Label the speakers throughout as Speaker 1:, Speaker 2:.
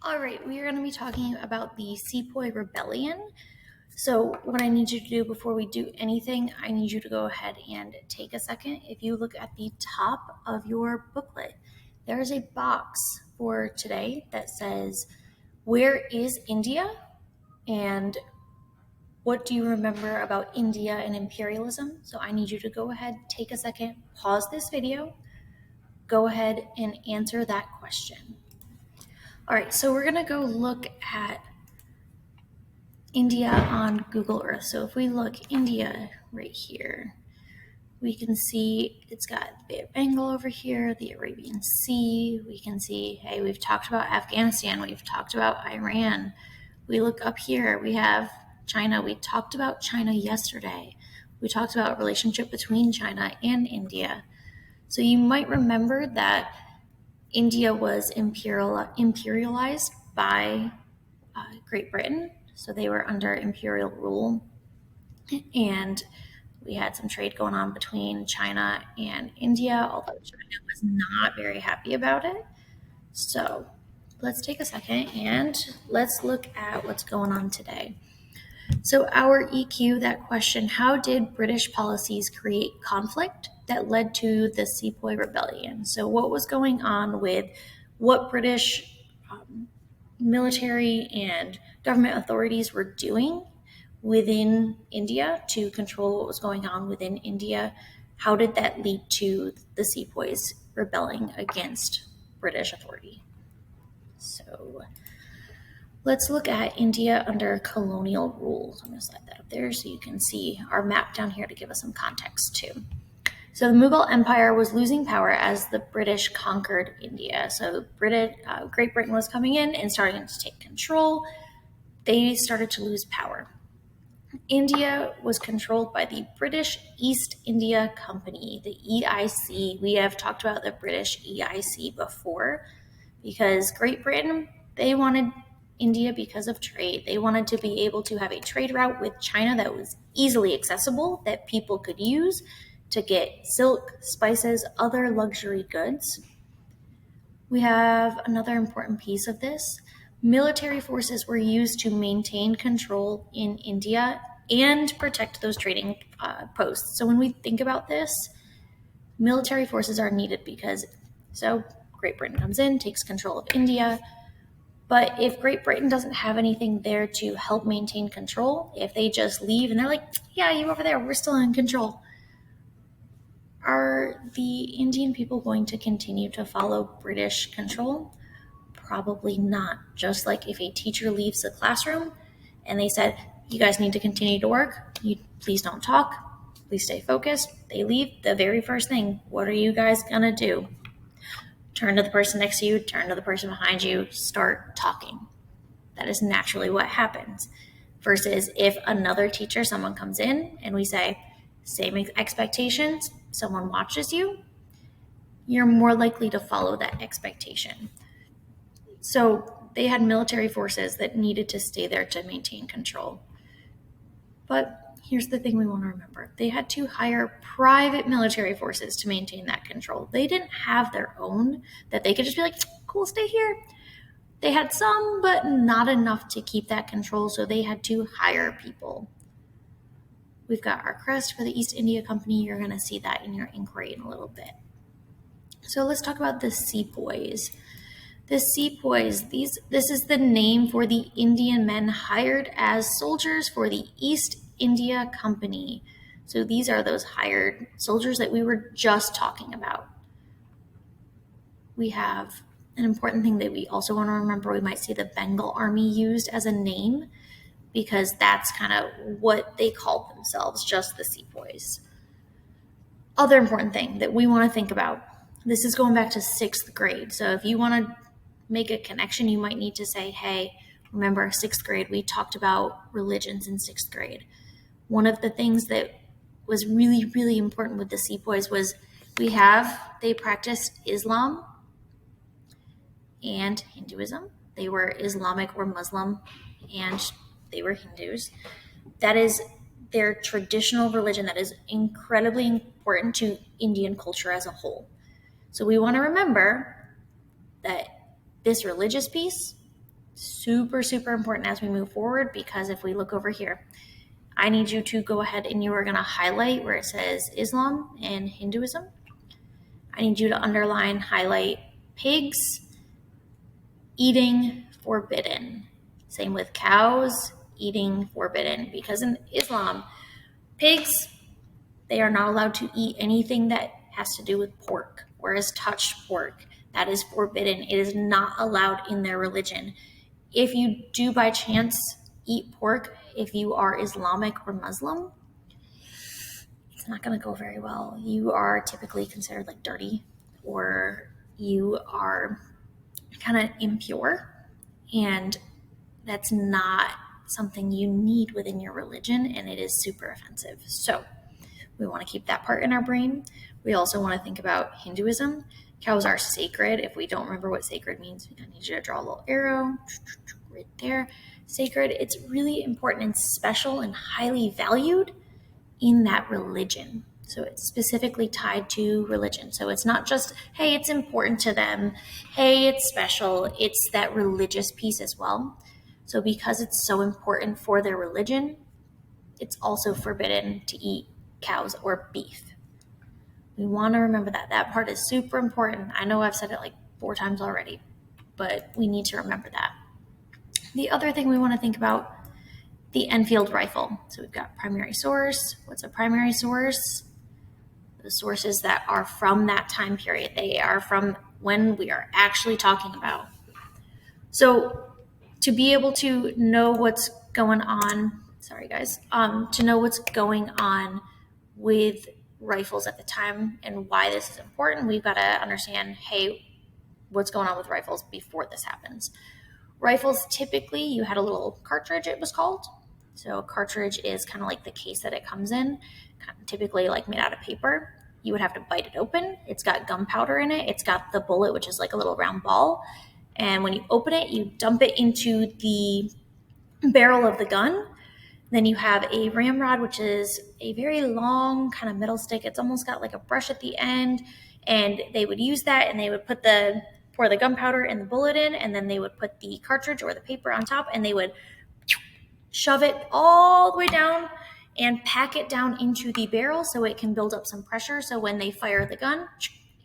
Speaker 1: All right, we are going to be talking about the Sepoy Rebellion. So, what I need you to do before we do anything, I need you to go ahead and take a second. If you look at the top of your booklet, there is a box for today that says, "Where is India?" and "What do you remember about India and imperialism?" So, I need you to go ahead, take a second, pause this video, go ahead and answer that question. All right, so we're going to go look at India on Google Earth. So if we look India right here, we can see it's got the Bay of Bengal over here, the Arabian Sea. We can see, hey, we've talked about Afghanistan. We've talked about Iran. We look up here, we have China. We talked about China yesterday. We talked about relationship between China and India. So you might remember that India was imperialized by Great Britain. So they were under imperial rule. And we had some trade going on between China and India, although China was not very happy about it. So let's take a second and let's look at what's going on today. So, our EQ, that question, how did British policies create conflict that led to the Sepoy Rebellion? So, what was going on with what British military and government authorities were doing within India to control what was going on within India? How did that lead to the Sepoys rebelling against British authority? So let's look at India under colonial rule. So I'm going to slide that up there so you can see our map down here to give us some context too. So the Mughal Empire was losing power as the British conquered India. So Great Britain was coming in and starting to take control. They started to lose power. India was controlled by the British East India Company, the EIC. We have talked about the British EIC before because Great Britain, they wanted India because of trade. They wanted to be able to have a trade route with China that was easily accessible, that people could use to get silk, spices, other luxury goods. We have another important piece of this. Military forces were used to maintain control in India and protect those trading posts. So when we think about this, military forces are needed because Great Britain comes in, takes control of India. But if Great Britain doesn't have anything there to help maintain control, if they just leave and they're like, yeah, you over there, we're still in control, are the Indian people going to continue to follow British control? Probably not. Just like if a teacher leaves the classroom and they said, you guys need to continue to work, please don't talk, please stay focused. They leave, the very first thing, what are you guys gonna do? Turn to the person next to you, turn to the person behind you, start talking. That is naturally what happens. Versus if another teacher, someone comes in and we say, same expectations, someone watches you, you're more likely to follow that expectation. So they had military forces that needed to stay there to maintain control. But here's the thing we want to remember. They had to hire private military forces to maintain that control. They didn't have their own that they could just be like, cool, stay here. They had some, but not enough to keep that control, so they had to hire people. We've got our crest for the East India Company. You're going to see that in your inquiry in a little bit. So let's talk about the Sepoys. The Sepoys, this is the name for the Indian men hired as soldiers for the East India Company. So these are those hired soldiers that we were just talking about. We have an important thing that we also want to remember. We might see the Bengal Army used as a name because that's kind of what they called themselves, just the Sepoys. Other important thing that we want to think about, this is going back to 6th grade. So if you want to make a connection, you might need to say, hey, remember 6th grade, we talked about religions in 6th grade. One of the things that was really, really important with the Sepoys was they practiced Islam and Hinduism. They were Islamic or Muslim, and they were Hindus. That is their traditional religion that is incredibly important to Indian culture as a whole. So we want to remember that this religious piece Super, super important as we move forward, because if we look over here, I need you to go ahead and you are going to highlight where it says Islam and Hinduism. I need you to underline, highlight pigs, eating forbidden. Same with cows, eating forbidden, because in Islam, pigs, they are not allowed to eat anything that has to do with pork, whereas touched pork, that is forbidden. It is not allowed in their religion. If you do by chance eat pork, if you are Islamic or Muslim, it's not going to go very well. You are typically considered like dirty, or you are kind of impure, and that's not something you need within your religion, and it is super offensive. So we want to keep that part in our brain. We also want to think about Hinduism. Cows are sacred. If we don't remember what sacred means, I need you to draw a little arrow right there. Sacred, it's really important and special and highly valued in that religion. So it's specifically tied to religion. So it's not just, hey, it's important to them. Hey, it's special. It's that religious piece as well. So because it's so important for their religion, it's also forbidden to eat cows or beef. We want to remember that. That part is super important. I know I've said it like 4 times already, but we need to remember that. The other thing we want to think about, the Enfield rifle. So we've got primary source. What's a primary source? The sources that are from that time period. They are from when we are actually talking about. So to be able to know what's going on, to know what's going on with rifles at the time and why this is important, we've got to understand, hey, what's going on with rifles before this happens. Rifles, typically, you had a little cartridge, it was called. So a cartridge is kind of like the case that it comes in, typically like made out of paper. You would have to bite it open. It's got gunpowder in it. It's got the bullet, which is like a little round ball. And when you open it, you dump it into the barrel of the gun. Then you have a ramrod, which is a very long kind of metal stick. It's almost got like a brush at the end. And they would use that, and they would pour the gunpowder and the bullet in, and then they would put the cartridge or the paper on top, and they would shove it all the way down and pack it down into the barrel so it can build up some pressure. So when they fire the gun,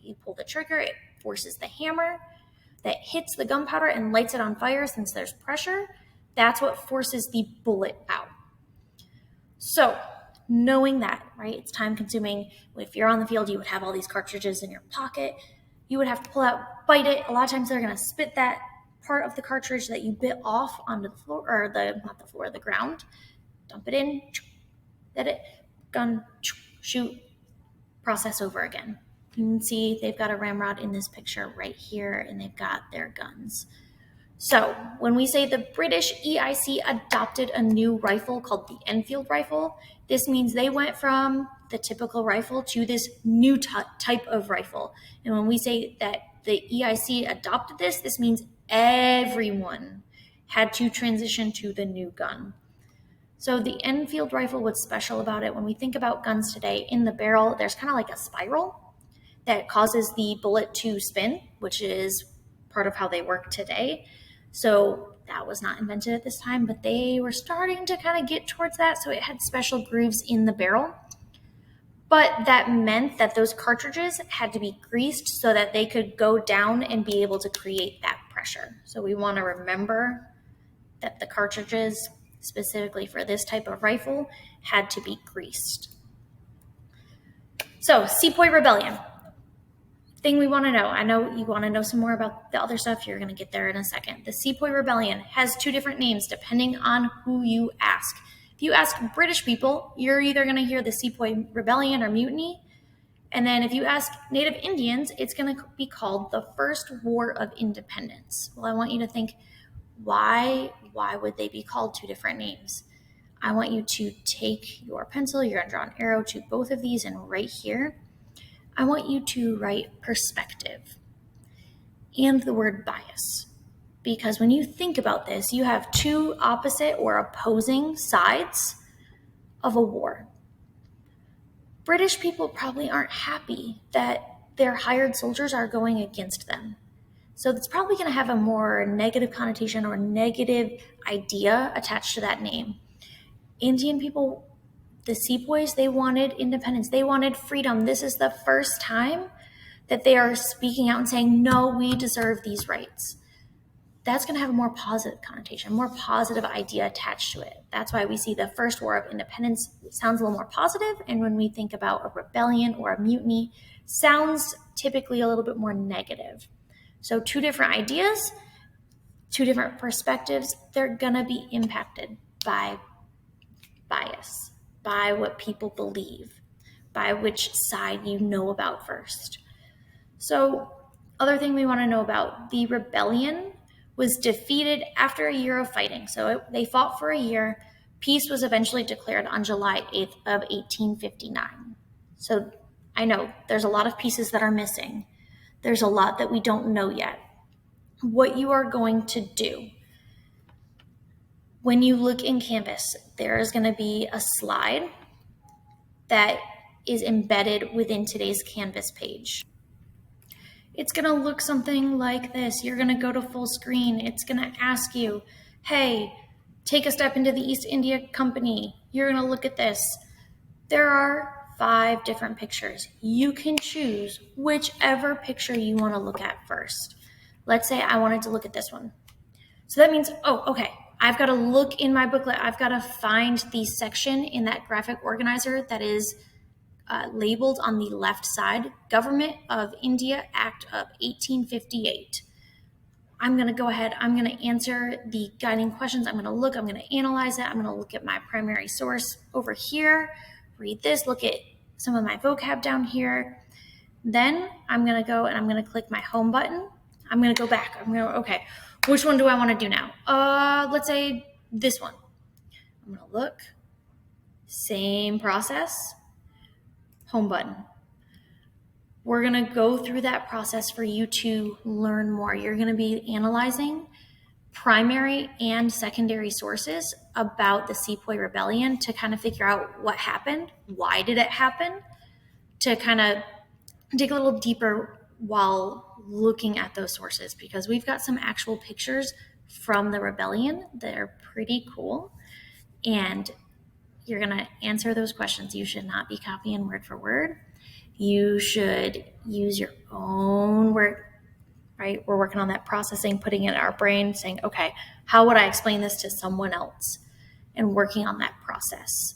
Speaker 1: you pull the trigger, it forces the hammer that hits the gunpowder and lights it on fire. Since there's pressure, that's what forces the bullet out. So knowing that, right, it's time consuming. If you're on the field, you would have all these cartridges in your pocket. You would have to pull out, bite it. A lot of times they're going to spit that part of the cartridge that you bit off onto the floor, or the ground. Dump it in, let it, gun, shoot, process over again. You can see they've got a ramrod in this picture right here, and they've got their guns. So when we say the British EIC adopted a new rifle called the Enfield rifle, this means they went from the typical rifle to this new type of rifle. And when we say that the EIC adopted this, this means everyone had to transition to the new gun. So the Enfield rifle, what's special about it, when we think about guns today, in the barrel, there's kind of like a spiral that causes the bullet to spin, which is part of how they work today. So that was not invented at this time, but they were starting to kind of get towards that. So it had special grooves in the barrel. But that meant that those cartridges had to be greased so that they could go down and be able to create that pressure. So we want to remember that the cartridges, specifically for this type of rifle, had to be greased. So Sepoy Rebellion. Thing we want to know. I know you want to know some more about the other stuff. You're going to get there in a second. The Sepoy Rebellion has 2 different names depending on who you ask. If you ask British people, you're either going to hear the Sepoy Rebellion or Mutiny. And then if you ask Native Indians, it's going to be called the First War of Independence. Well, I want you to think, why would they be called 2 different names? I want you to take your pencil, you're going to draw an arrow to both of these, and right here, I want you to write perspective and the word bias. Because when you think about this, you have 2 opposite or opposing sides of a war. British people probably aren't happy that their hired soldiers are going against them. So it's probably going to have a more negative connotation or negative idea attached to that name. Indian people, the Sepoys, they wanted independence. They wanted freedom. This is the first time that they are speaking out and saying, no, we deserve these rights. That's going to have a more positive connotation, a more positive idea attached to it. That's why we see the first War of Independence sounds a little more positive, and when we think about a rebellion or a mutiny, sounds typically a little bit more negative. So two different ideas, two different perspectives, they're going to be impacted by bias, by what people believe, by which side you know about first. So, other thing we want to know about, the rebellion was defeated after a year of fighting. So they fought for a year. Peace was eventually declared on July 8th of 1859. So I know there's a lot of pieces that are missing. There's a lot that we don't know yet. What you are going to do when you look in Canvas, there is going to be a slide that is embedded within today's Canvas page. It's going to look something like this. You're going to go to full screen. It's going to ask you, hey, take a step into the East India Company. You're going to look at this. There are 5 different pictures. You can choose whichever picture you want to look at first. Let's say I wanted to look at this one. So that means, I've got to look in my booklet. I've got to find the section in that graphic organizer that is labeled on the left side, Government of India Act of 1858. I'm going to go ahead, I'm going to answer the guiding questions. I'm going to look, I'm going to analyze it. I'm going to look at my primary source over here, read this, look at some of my vocab down here. Then I'm going to go and I'm going to click my home button. I'm going to go back. Okay, which one do I want to do now? Let's say this one. I'm going to look, same process. Home button. We're going to go through that process for you to learn more. You're going to be analyzing primary and secondary sources about the Sepoy Rebellion to kind of figure out what happened, why did it happen, to kind of dig a little deeper while looking at those sources, because we've got some actual pictures from the rebellion that are pretty cool, and you're going to answer those questions. You should not be copying word for word. You should use your own word, right? We're working on that processing, putting it in our brain, saying, okay, how would I explain this to someone else? And working on that process.